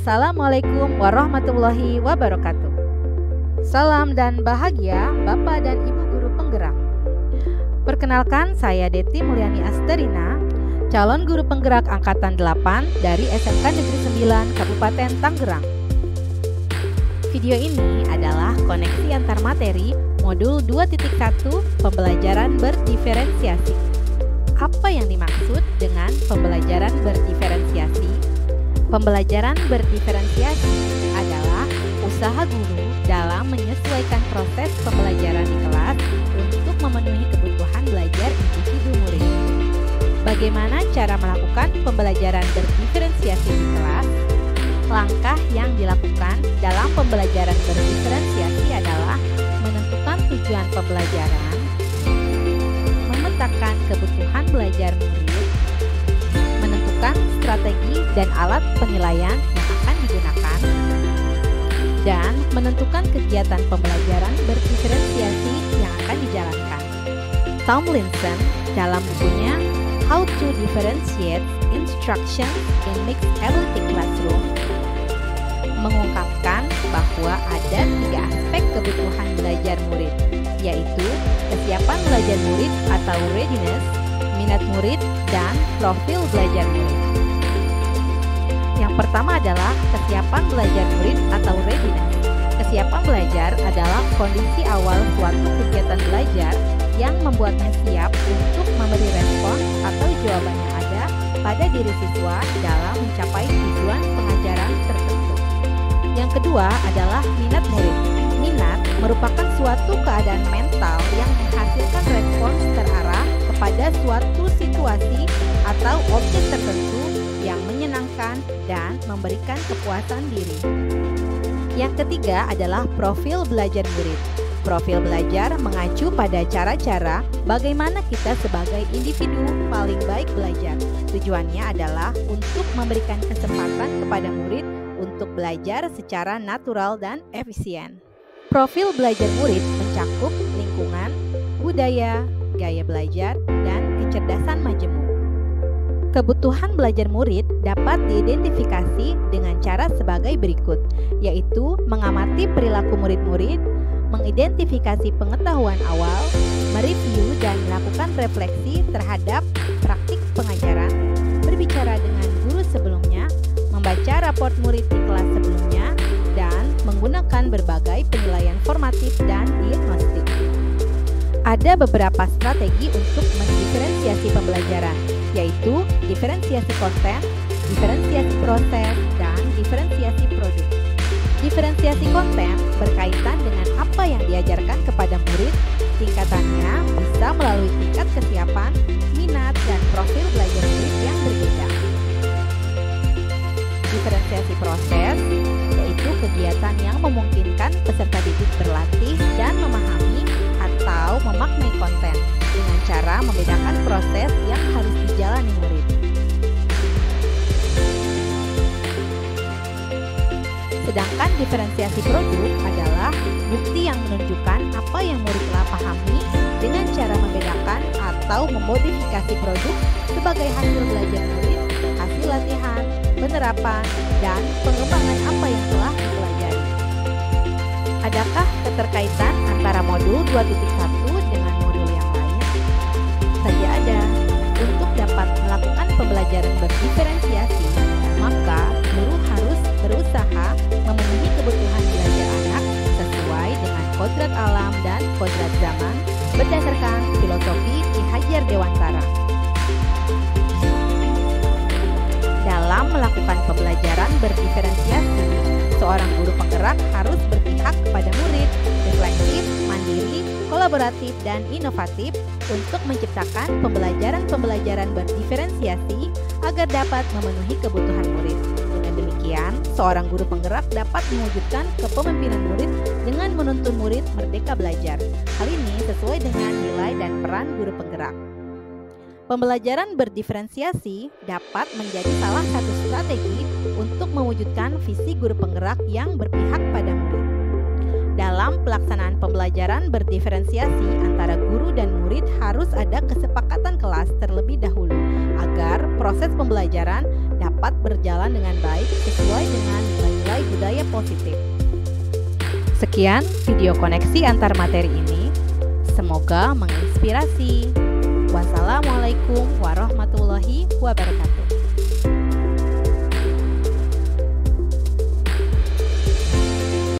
Assalamualaikum warahmatullahi wabarakatuh. Salam dan bahagia Bapak dan Ibu Guru Penggerak. Perkenalkan, saya Deti Mulyani Asterina, calon guru penggerak Angkatan 8 dari SMK Negeri 9 Kabupaten Tangerang. Video ini adalah koneksi antar materi modul 2.1 pembelajaran berdiferensiasi. Apa yang dimaksud dengan pembelajaran berdiferensiasi? Pembelajaran berdiferensiasi adalah usaha guru dalam menyesuaikan proses pembelajaran di kelas untuk memenuhi kebutuhan belajar individu murid. Bagaimana cara melakukan pembelajaran berdiferensiasi di kelas? Langkah yang dilakukan dalam pembelajaran berdiferensiasi adalah menentukan tujuan pembelajaran, memetakan kebutuhan belajar murid, menentukan strategi dan alat penilaian yang akan digunakan, dan menentukan kegiatan pembelajaran berdiferensiasi yang akan dijalankan. Tomlinson dalam bukunya How to Differentiate Instruction in Mixed Ability Classroom mengungkapkan bahwa ada 3 aspek kebutuhan belajar murid, yaitu kesiapan belajar murid atau readiness, minat murid, dan profil belajar murid. Yang pertama adalah kesiapan belajar murid atau readiness. Kesiapan belajar adalah kondisi awal suatu kegiatan belajar yang membuatnya siap untuk memberi respon atau jawaban yang ada pada diri siswa dalam mencapai tujuan pengajaran tertentu. Yang kedua adalah minat murid. Minat merupakan suatu keadaan mental yang menghasilkan respons terarah kepada suatu situasi atau objek tertentu yang menyenangkan dan memberikan kepuasan diri. Yang ketiga adalah profil belajar murid. Profil belajar mengacu pada cara-cara bagaimana kita sebagai individu paling baik belajar. Tujuannya adalah untuk memberikan kesempatan kepada murid untuk belajar secara natural dan efisien. Profil belajar murid mencakup lingkungan, budaya, gaya belajar, dan kecerdasan majemuk. Kebutuhan belajar murid dapat diidentifikasi dengan cara sebagai berikut, yaitu mengamati perilaku murid-murid, mengidentifikasi pengetahuan awal, mereview dan melakukan refleksi terhadap praktik pengajaran, berbicara dengan guru sebelumnya, membaca raport murid di kelas sebelumnya, dan menggunakan berbagai penilaian formatif dan diagnostik. Ada beberapa strategi untuk mendiferensiasi pembelajaran, yaitu diferensiasi konten, diferensiasi proses, dan diferensiasi produk. Diferensiasi konten berkaitan dengan apa yang diajarkan kepada murid, tingkatannya bisa melalui tingkat kesiapan, minat, dan profil belajar murid yang berbeda. Diferensiasi proses yaitu kegiatan yang memungkinkan peserta didik berlatih dan memahami atau memaknai konten dengan cara membedakan proses yang harus dijalani murid. Sedangkan diferensiasi produk adalah bukti yang menunjukkan apa yang murid telah pahami dengan cara membedakan atau memodifikasi produk sebagai hasil belajar murid, hasil latihan, penerapan, dan pengembangan apa yang telah dipelajari. Adakah keterkaitan antara modul 2.1 dengan modul yang lain? Saja ada. Untuk dapat melakukan pembelajaran berdiferensiasi, maka guru harus berusaha memenuhi kebutuhan belajar anak sesuai dengan kodrat alam dan kodrat zaman berdasarkan filosofi Ki Hajar Dewantara. Dalam melakukan pembelajaran berdiferensiasi, seorang guru penggerak harus berpihak kepada murid, reflektif, mandiri, kolaboratif, dan inovatif untuk menciptakan pembelajaran berdiferensiasi agar dapat memenuhi kebutuhan murid. Dengan demikian, seorang guru penggerak dapat mewujudkan kepemimpinan murid dengan menuntun murid merdeka belajar. Hal ini sesuai dengan nilai dan peran guru penggerak. Pembelajaran berdiferensiasi dapat menjadi salah satu strategi untuk mewujudkan visi guru penggerak yang berpihak pada murid. Dalam pelaksanaan pembelajaran berdiferensiasi antara guru dan murid harus ada kesepakatan kelas terlebih dahulu agar proses pembelajaran dapat dapat berjalan dengan baik sesuai dengan nilai-nilai budaya positif. Sekian video koneksi antar materi ini. Semoga menginspirasi. Wassalamualaikum warahmatullahi wabarakatuh.